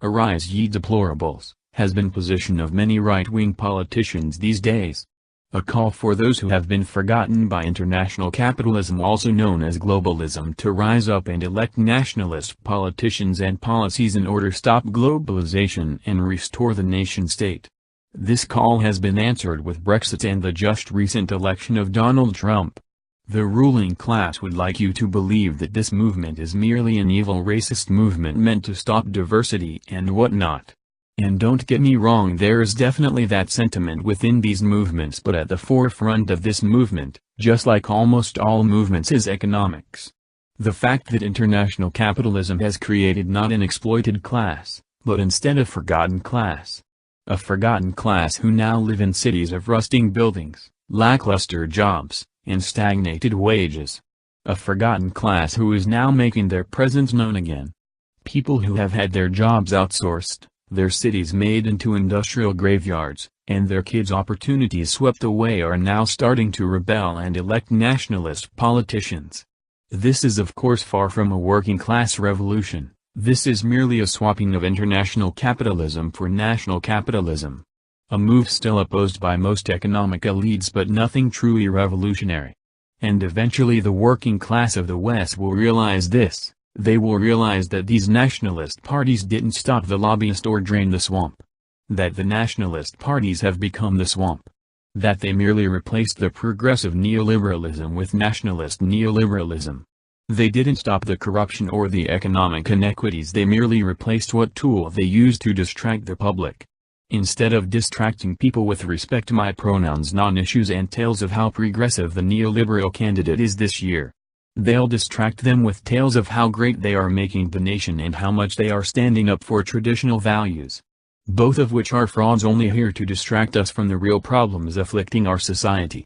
Arise ye deplorables, has been position of many right-wing politicians these days. A call for those who have been forgotten by international capitalism, also known as globalism, to rise up and elect nationalist politicians and policies in order to stop globalization and restore the nation-state. This call has been answered with Brexit and the just recent election of Donald Trump. The ruling class would like you to believe that this movement is merely an evil racist movement meant to stop diversity and whatnot. And don't get me wrong, there is definitely that sentiment within these movements, but at the forefront of this movement, just like almost all movements, is economics. The fact that international capitalism has created not an exploited class, but instead a forgotten class. A forgotten class who now live in cities of rusting buildings, lackluster jobs, and stagnated wages. A forgotten class who is now making their presence known again. People who have had their jobs outsourced, their cities made into industrial graveyards, and their kids' opportunities swept away are now starting to rebel and elect nationalist politicians. This is of course far from a working-class revolution. This is merely a swapping of international capitalism for national capitalism. A move still opposed by most economic elites, but nothing truly revolutionary. And eventually the working class of the West will realize this. They will realize that these nationalist parties didn't stop the lobbyist or drain the swamp. That the nationalist parties have become the swamp. That they merely replaced the progressive neoliberalism with nationalist neoliberalism. They didn't stop the corruption or the economic inequities, they merely replaced what tool they used to distract the public. Instead of distracting people with respect to my pronouns, non-issues and tales of how progressive the neoliberal candidate is this year, they'll distract them with tales of how great they are making the nation and how much they are standing up for traditional values. Both of which are frauds, only here to distract us from the real problems afflicting our society.